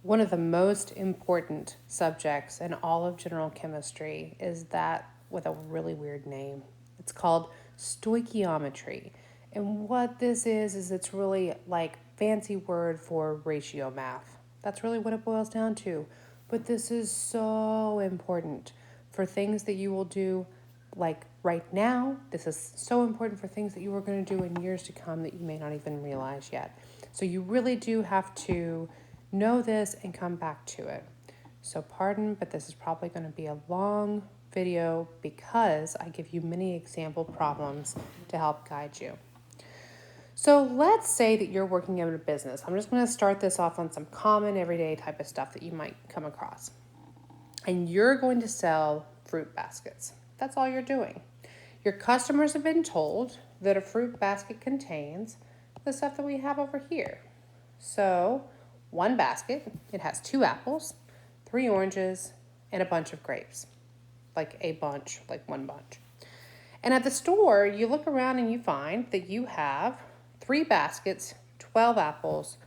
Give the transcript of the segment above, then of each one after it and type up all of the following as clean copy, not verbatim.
One of the most important subjects in all of general chemistry is that with a really weird name. It's called stoichiometry. And what this is it's really like fancy word for ratio math. That's really what it boils down to. But this is so important for things that you will do like right now. This is so important for things that you are going to do in years to come that you may not even realize yet. So you really do have to know this and come back to it. So pardon, but this is probably going to be a long video because I give you many example problems to help guide you. So let's say that you're working in a business. I'm just going to start this off on some common everyday type of stuff that you might come across. And you're going to sell fruit baskets. That's all you're doing. Your customers have been told that a fruit basket contains the stuff that we have over here. So one basket, it has 2 apples, 3 oranges, and a bunch of grapes. Like a bunch, like one bunch. And at the store, you look around and you find that you have 3 baskets, 12 apples,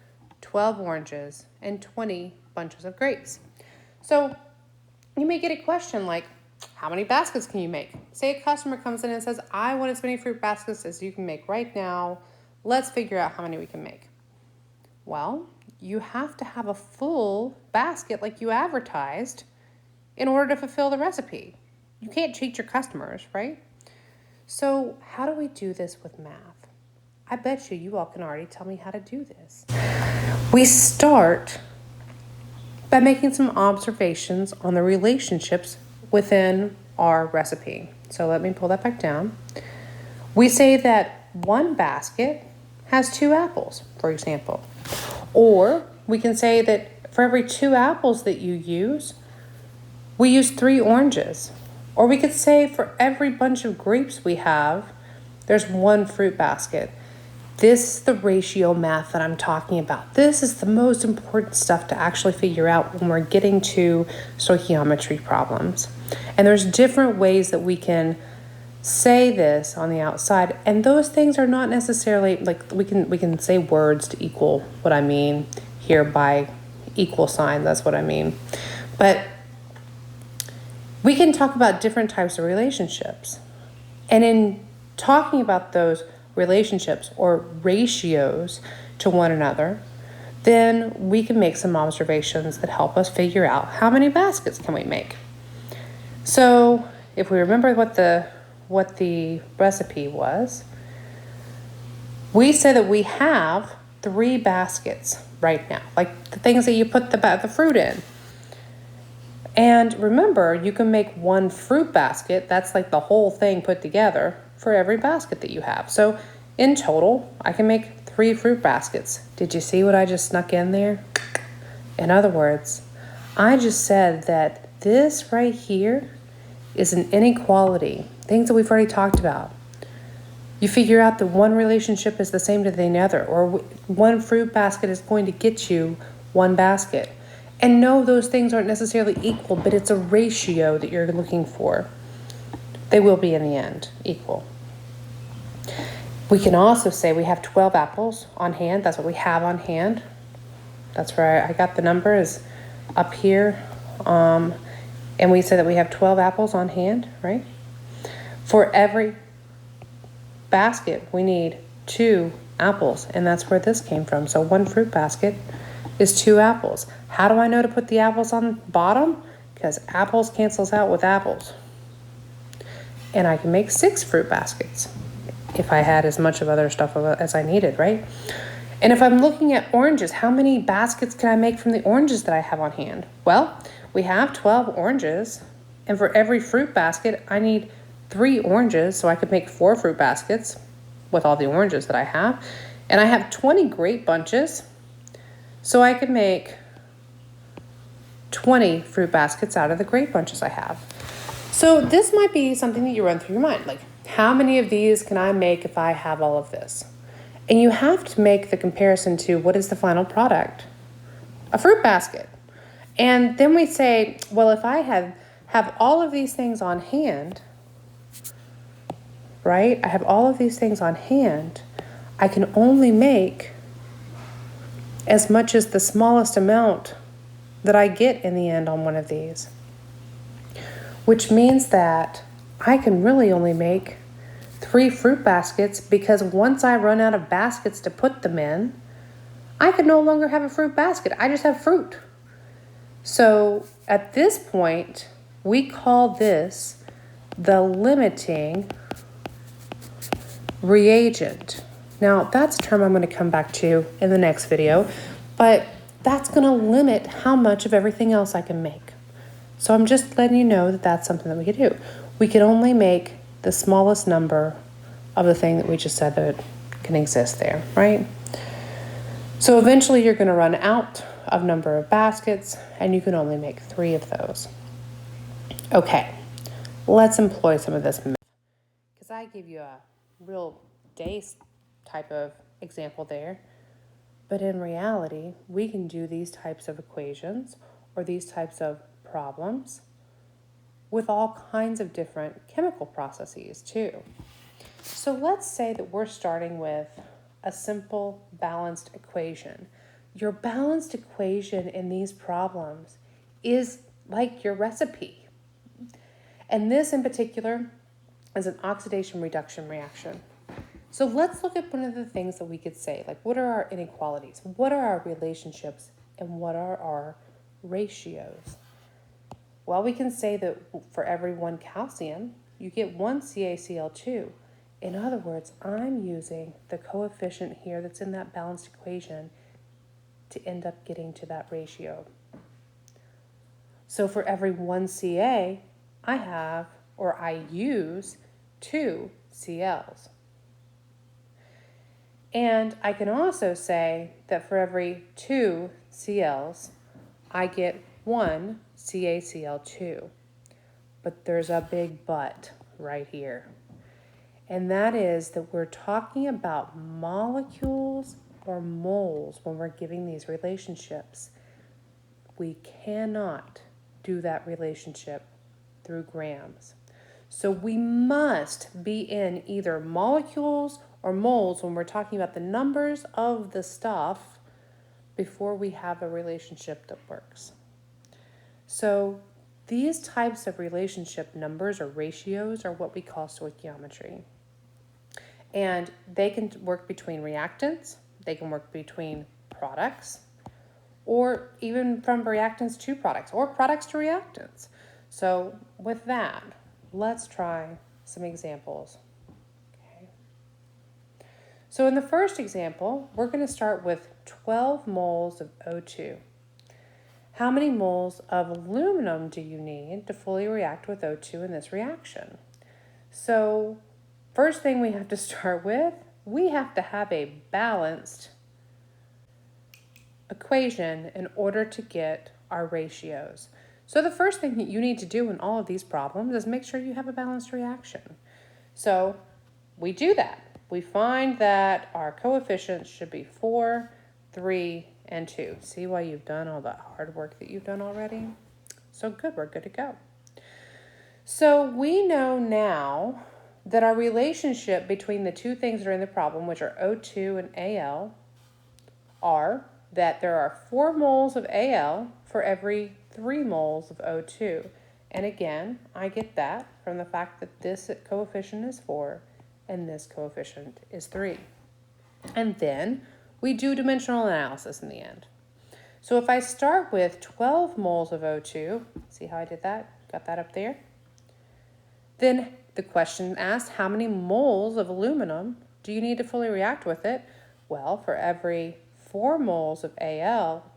12 oranges, and 20 bunches of grapes. So you may get a question like, how many baskets can you make? Say a customer comes in and says, I want as many fruit baskets as you can make right now. Let's figure out how many we can make. Well, you have to have a full basket like you advertised in order to fulfill the recipe. You can't cheat your customers, right? So how do we do this with math? I bet you all can already tell me how to do this. We start by making some observations on the relationships within our recipe. So let me pull that back down. We say that one basket has 2 apples, for example. Or we can say that for every 2 apples that you use, we use 3 oranges. Or we could say for every bunch of grapes we have, there's 1 fruit basket. This is the ratio math that I'm talking about. This is the most important stuff to actually figure out when we're getting to stoichiometry problems. And there's different ways that we can say this on the outside, and those things are not necessarily like we can say words to equal what I mean here by equal sign. That's what I mean. But we can talk about different types of relationships. And in talking about those relationships or ratios to one another, then we can make some observations that help us figure out how many baskets can we make. So if we remember what the recipe was, we said that we have 3 baskets right now, like the things that you put the fruit in. And remember, you can make 1 fruit basket, that's like the whole thing put together, for every basket that you have. So in total, I can make 3 fruit baskets. Did you see what I just snuck in there? In other words, I just said that this right here is an inequality, things that we've already talked about. You figure out that one relationship is the same to the other, or 1 fruit basket is going to get you 1 basket. And no, those things aren't necessarily equal, but it's a ratio that you're looking for. They will be in the end equal. We can also say we have 12 apples on hand. That's what we have on hand. That's where I got the number is up here. And we said that we have 12 apples on hand, right? For every basket, we need 2 apples, and that's where this came from. So 1 fruit basket is 2 apples. How do I know to put the apples on the bottom? Because apples cancels out with apples. And I can make 6 fruit baskets if I had as much of other stuff as I needed, right? And if I'm looking at oranges, how many baskets can I make from the oranges that I have on hand? Well, we have 12 oranges, and for every fruit basket, I need 3 oranges, so I could make 4 fruit baskets with all the oranges that I have. And I have 20 grape bunches, so I could make 20 fruit baskets out of the grape bunches I have. So this might be something that you run through your mind, like how many of these can I make if I have all of this? And you have to make the comparison to what is the final product? A fruit basket. And then we say, well, if I have all of these things on hand, right? I have all of these things on hand. I can only make as much as the smallest amount that I get in the end on one of these, which means that I can really only make 3 fruit baskets, because once I run out of baskets to put them in, I can no longer have a fruit basket. I just have fruit. So at this point, we call this the limiting reagent. Now, that's a term I'm going to come back to in the next video, but that's going to limit how much of everything else I can make. So I'm just letting you know that that's something that we could do. We can only make the smallest number of the thing that we just said that can exist there, right? So eventually you're going to run out of number of baskets, and you can only make 3 of those. Okay, let's employ some of this math, because I gave you a real day type of example there. But in reality, we can do these types of equations or these types of problems with all kinds of different chemical processes too. So let's say that we're starting with a simple balanced equation. Your balanced equation in these problems is like your recipe. And this in particular is an oxidation reduction reaction. So let's look at one of the things that we could say, like what are our inequalities? What are our relationships? And what are our ratios? Well, we can say that for every 1 calcium, you get 1 CaCl2. In other words, I'm using the coefficient here that's in that balanced equation to end up getting to that ratio. So for every 1 Ca, I use 2 Cls. And I can also say that for every 2 Cls, I get 1 CaCl2. But there's a big but right here. And that is that we're talking about molecules or moles when we're giving these relationships. We cannot do that relationship through grams. So we must be in either molecules or moles when we're talking about the numbers of the stuff before we have a relationship that works. So these types of relationship numbers or ratios are what we call stoichiometry. And they can work between reactants, they can work between products, or even from reactants to products, or products to reactants. So with that, let's try some examples. Okay. So in the first example, we're going to start with 12 moles of O2. How many moles of aluminum do you need to fully react with O2 in this reaction? So first thing we have to start with, we have to have a balanced equation in order to get our ratios. So the first thing that you need to do in all of these problems is make sure you have a balanced reaction. So we do that. We find that our coefficients should be 4, 3, and 2. See why you've done all that hard work that you've done already? So good, we're good to go. So we know now that our relationship between the two things that are in the problem, which are O2 and Al, are that there are 4 moles of Al for every 3 moles of O2. And again, I get that from the fact that this coefficient is 4 and this coefficient is 3. And then we do dimensional analysis in the end. So if I start with 12 moles of O2, see how I did that? Got that up there? Then the question asks, how many moles of aluminum do you need to fully react with it? Well, for every 4 moles of Al,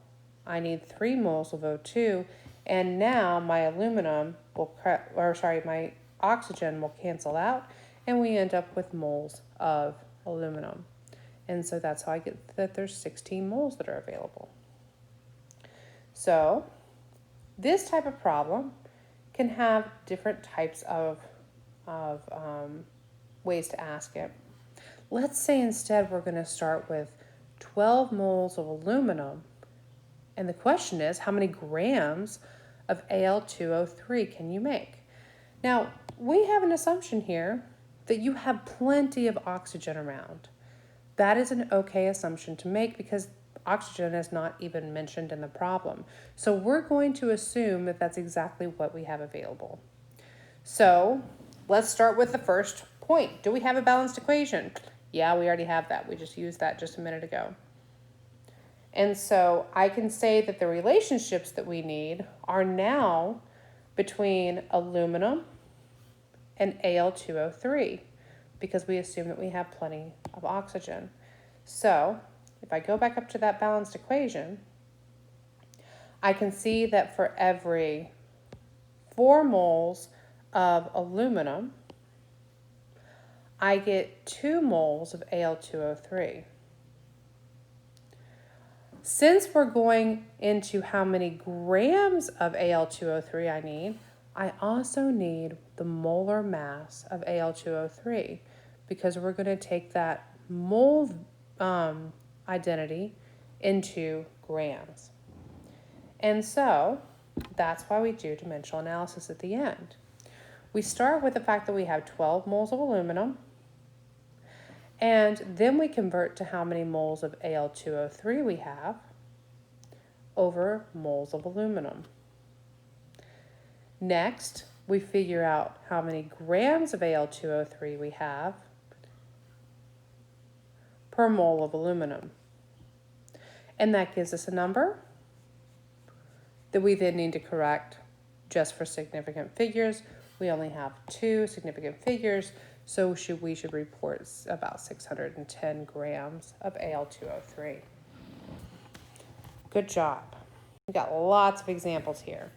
I need 3 moles of O2, and now my my oxygen will cancel out, and we end up with moles of aluminum. And so that's how I get that there's 16 moles that are available. So this type of problem can have different types of ways to ask it. Let's say instead we're going to start with 12 moles of aluminum, and the question is, how many grams of Al2O3 can you make? Now, we have an assumption here that you have plenty of oxygen around. That is an okay assumption to make because oxygen is not even mentioned in the problem. So we're going to assume that that's exactly what we have available. So let's start with the first point. Do we have a balanced equation? Yeah, we already have that. We just used that just a minute ago. And so I can say that the relationships that we need are now between aluminum and Al2O3 because we assume that we have plenty of oxygen. So if I go back up to that balanced equation, I can see that for every 4 moles of aluminum, I get 2 moles of Al2O3. Since we're going into how many grams of Al2O3 I need, I also need the molar mass of Al2O3 because we're going to take that mole identity into grams. And so that's why we do dimensional analysis at the end. We start with the fact that we have 12 moles of aluminum, and then we convert to how many moles of Al2O3 we have over moles of aluminum. Next, we figure out how many grams of Al2O3 we have per mole of aluminum. And that gives us a number that we then need to correct just for significant figures. We only have 2 significant figures, so we should report about 610 grams of Al2O3. Good job. We've got lots of examples here.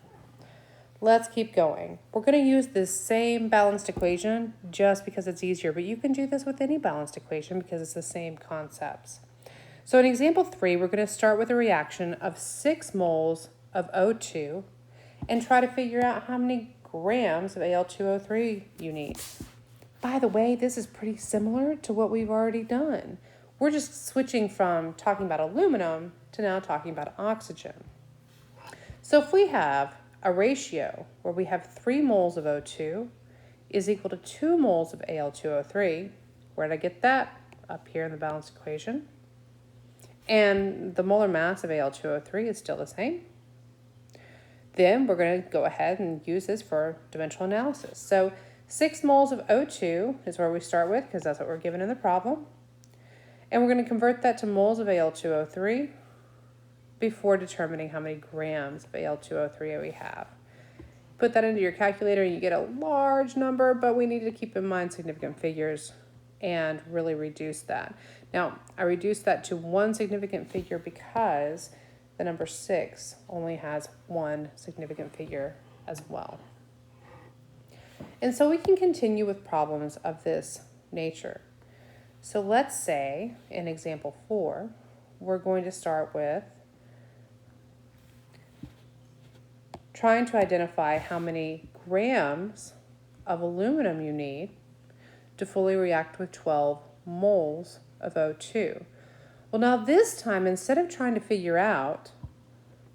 Let's keep going. We're going to use this same balanced equation just because it's easier, but you can do this with any balanced equation because it's the same concepts. So in example 3, we're going to start with a reaction of 6 moles of O2 and try to figure out how many grams of Al2O3 you need. By the way, this is pretty similar to what we've already done. We're just switching from talking about aluminum to now talking about oxygen. So if we have a ratio where we have 3 moles of O2 is equal to 2 moles of Al2O3, where did I get that? Up here in the balanced equation. And the molar mass of Al2O3 is still the same. Then we're going to go ahead and use this for dimensional analysis. So 6 moles of O2 is where we start with because that's what we're given in the problem. And we're going to convert that to moles of Al2O3 before determining how many grams of Al2O3 we have. Put that into your calculator and you get a large number, but we need to keep in mind significant figures and really reduce that. Now, I reduced that to 1 significant figure because the number 6 only has 1 significant figure as well. And so we can continue with problems of this nature. So let's say in example 4, we're going to start with trying to identify how many grams of aluminum you need to fully react with 12 moles of O2. Well, now this time, instead of trying to figure out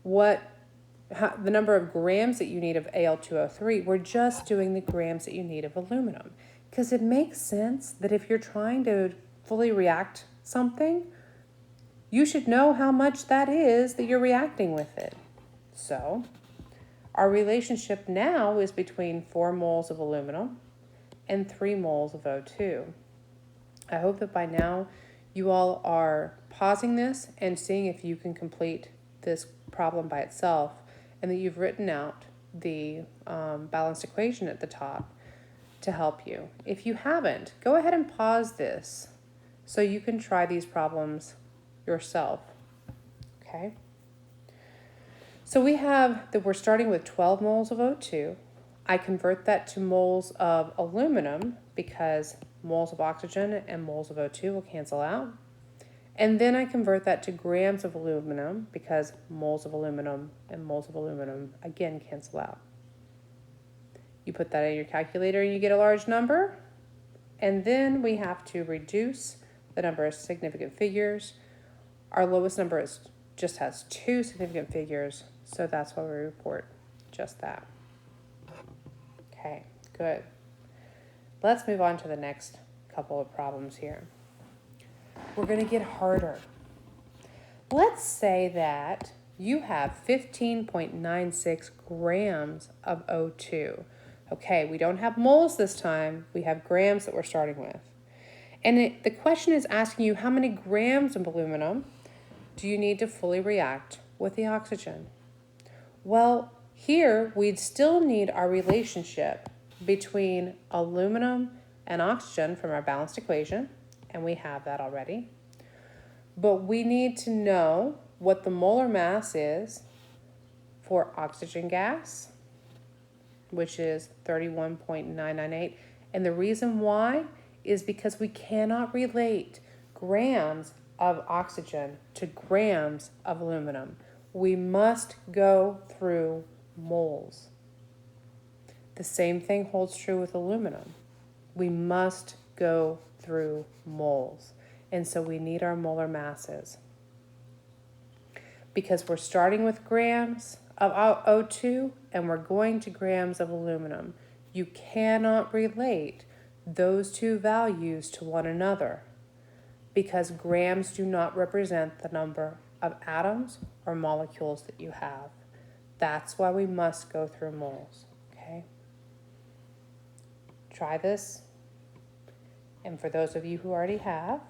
the number of grams that you need of Al2O3, we're just doing the grams that you need of aluminum. Because it makes sense that if you're trying to fully react something, you should know how much that is that you're reacting with it. So our relationship now is between 4 moles of aluminum and 3 moles of O2. I hope that by now you all are pausing this and seeing if you can complete this problem by itself and that you've written out the balanced equation at the top to help you. If you haven't, go ahead and pause this so you can try these problems yourself, okay? So we have that we're starting with 12 moles of O2. I convert that to moles of aluminum because moles of oxygen and moles of O2 will cancel out. And then I convert that to grams of aluminum because moles of aluminum and moles of aluminum again cancel out. You put that in your calculator and you get a large number. And then we have to reduce the number of significant figures. Our lowest number just has 2 significant figures, so that's why we report just that. Okay, good. Let's move on to the next couple of problems here. We're going to get harder. Let's say that you have 15.96 grams of O2. Okay, we don't have moles this time. We have grams that we're starting with. And the question is asking you how many grams of aluminum do you need to fully react with the oxygen? Well, here we'd still need our relationship between aluminum and oxygen from our balanced equation, and we have that already. But we need to know what the molar mass is for oxygen gas, which is 31.998. And the reason why is because we cannot relate grams of oxygen to grams of aluminum. We must go through moles. The same thing holds true with aluminum. We must go through moles. And so we need our molar masses. Because we're starting with grams of O2 and we're going to grams of aluminum. You cannot relate those two values to one another because grams do not represent the number of atoms or molecules that you have. That's why we must go through moles, okay? Try this. And for those of you who already have,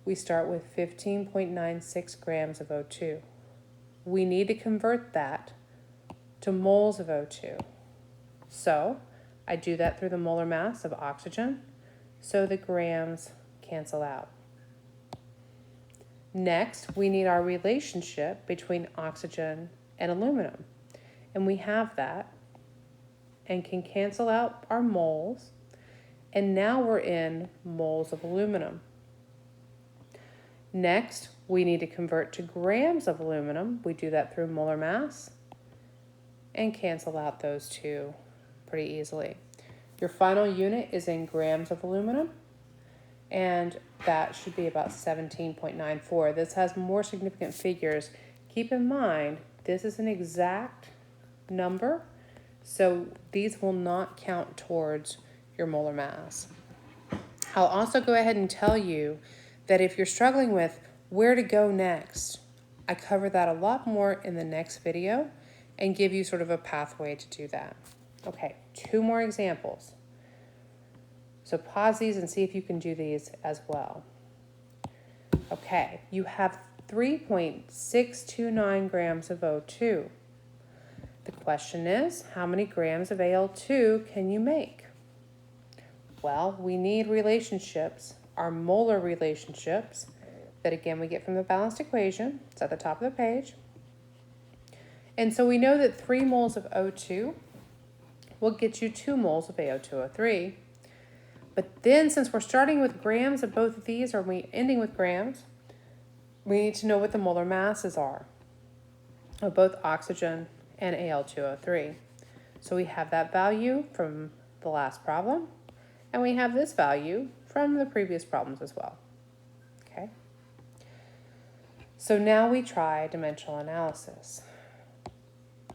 we start with 15.96 grams of O2. We need to convert that to moles of O2. So I do that through the molar mass of oxygen, so the grams cancel out. Next, we need our relationship between oxygen and aluminum. And we have that and can cancel out our moles. And now we're in moles of aluminum. Next, we need to convert to grams of aluminum. We do that through molar mass and cancel out those two pretty easily. Your final unit is in grams of aluminum, and that should be about 17.94. This has more significant figures. Keep in mind, this is an exact number, so these will not count towards your molar mass. I'll also go ahead and tell you that if you're struggling with where to go next, I cover that a lot more in the next video and give you sort of a pathway to do that. Okay, 2 more examples. So pause these and see if you can do these as well. Okay, you have 3.629 grams of O2. The question is, how many grams of Al2 can you make? Well, we need relationships, our molar relationships, that again we get from the balanced equation. It's at the top of the page. And so we know that 3 moles of O2 will get you 2 moles of AO2O3. But then since we're starting with grams of both of these, or we ending with grams, we need to know what the molar masses are of both oxygen and Al2O3. So we have that value from the last problem, and we have this value from the previous problems as well. Okay. So now we try dimensional analysis.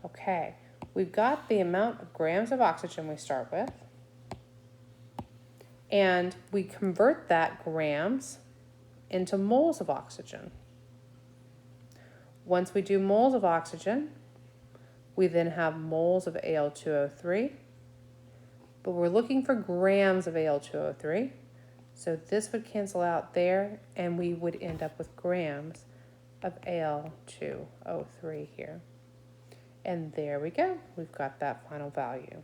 Okay, we've got the amount of grams of oxygen we start with, and we convert that grams into moles of oxygen. Once we do moles of oxygen, we then have moles of Al2O3, but we're looking for grams of Al2O3, so this would cancel out there, and we would end up with grams of Al2O3 here. And there we go. We've got that final value.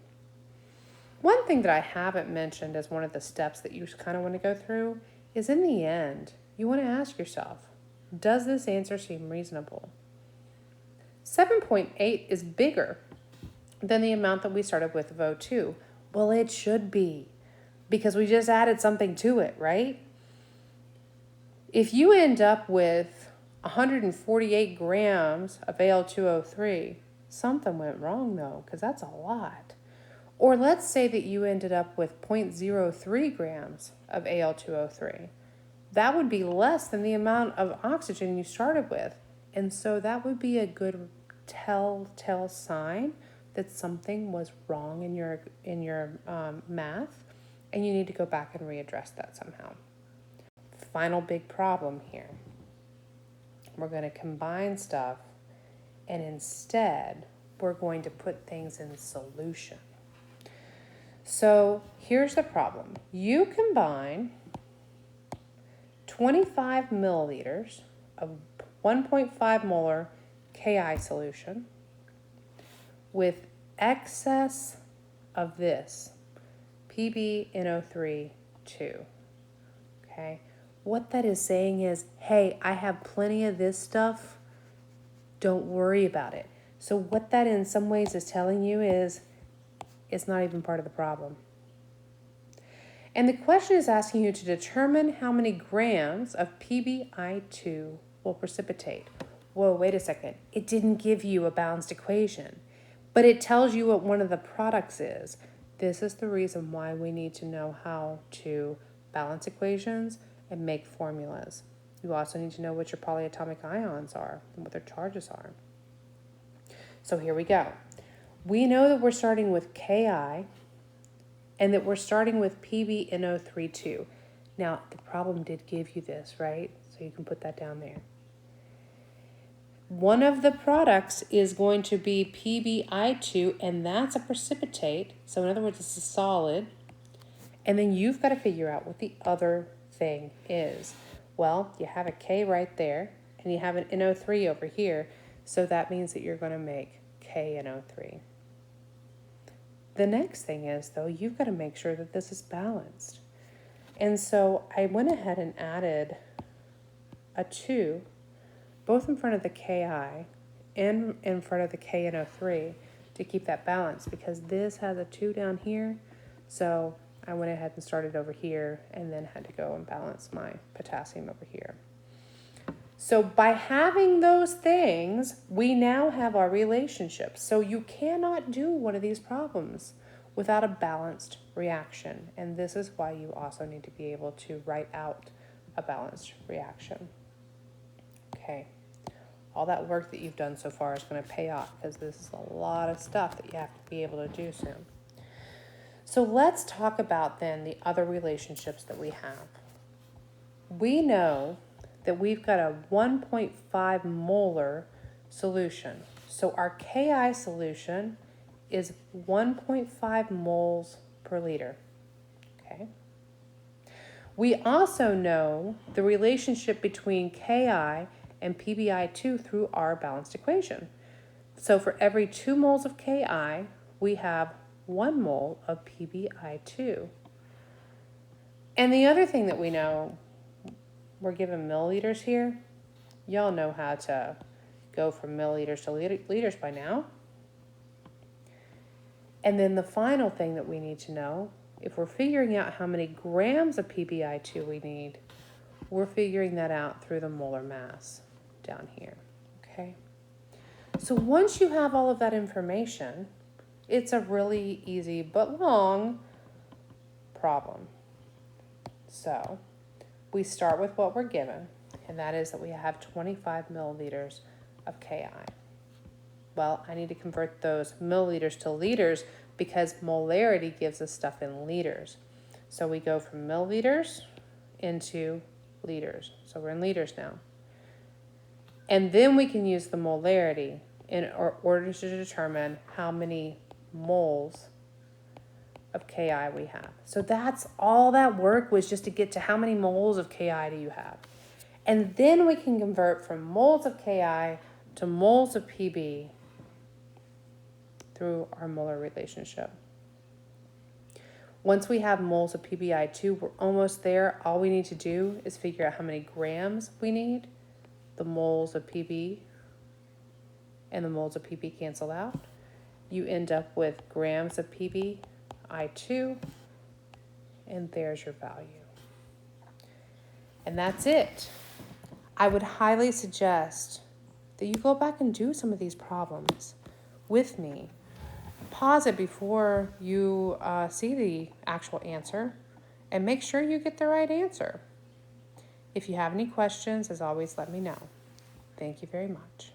One thing that I haven't mentioned as one of the steps that you kind of want to go through is in the end, you want to ask yourself, does this answer seem reasonable? 7.8 is bigger than the amount that we started with of O2. Well, it should be, because we just added something to it, right? If you end up with 148 grams of Al2O3, something went wrong though, because that's a lot. Or let's say that you ended up with 0.03 grams of Al2O3. That would be less than the amount of oxygen you started with. And so that would be a good telltale sign that something was wrong in your math, and you need to go back and readdress that somehow. Final big problem here. We're going to combine stuff, and instead, we're going to put things in solution. So here's the problem. You combine 25 milliliters of 1.5 molar Ki solution with excess of this, PbNO3 2. Okay? What that is saying is, hey, I have plenty of this stuff. Don't worry about it. So what that in some ways is telling you is it's not even part of the problem. And the question is asking you to determine how many grams of PbI2 will precipitate. Whoa, wait a second. It didn't give you a balanced equation, but it tells you what one of the products is. This is the reason why we need to know how to balance equations and make formulas. You also need to know what your polyatomic ions are and what their charges are. So here we go. We know that we're starting with Ki and that we're starting with PbNO3 2. Now, the problem did give you this, right? So you can put that down there. One of the products is going to be PbI2, and that's a precipitate. So in other words, it's a solid. And then you've got to figure out what the other thing is. Well, you have a K right there, and you have an NO3 over here. So that means that you're going to make KNO3. The next thing is, though, you've got to make sure that this is balanced. And so I went ahead and added a 2, both in front of the Ki and in front of the KNO3 to keep that balance, because this has a 2 down here. So I went ahead and started over here and then had to go and balance my potassium over here. So by having those things, we now have our relationship. So you cannot do one of these problems without a balanced reaction. And this is why you also need to be able to write out a balanced reaction. Okay. All that work that you've done so far is going to pay off, because this is a lot of stuff that you have to be able to do soon. So let's talk about then the other relationships that we have. We know that we've got a 1.5 molar solution. So our Ki solution is 1.5 moles per liter. Okay. We also know the relationship between Ki and PbI2 through our balanced equation. So for every 2 moles of Ki, we have 1 mole of PbI2. And the other thing that we know, we're given milliliters here. Y'all know how to go from milliliters to liters by now. And then the final thing that we need to know, if we're figuring out how many grams of PbI2 we need, we're figuring that out through the molar mass down here, okay? So once you have all of that information, it's a really easy but long problem. So we start with what we're given, and that is that we have 25 milliliters of Ki. Well, I need to convert those milliliters to liters because molarity gives us stuff in liters. So we go from milliliters into liters. So we're in liters now. And then we can use the molarity in order to determine how many moles of Ki we have. So that's all that work was, just to get to how many moles of Ki do you have. And then we can convert from moles of Ki to moles of Pb through our molar relationship. Once we have moles of PbI2, we're almost there. All we need to do is figure out how many grams we need. The moles of Pb and the moles of Pb cancel out. You end up with grams of PbI2, and there's your value. And that's it. I would highly suggest that you go back and do some of these problems with me. Pause it before you see the actual answer, and make sure you get the right answer. If you have any questions, as always, let me know. Thank you very much.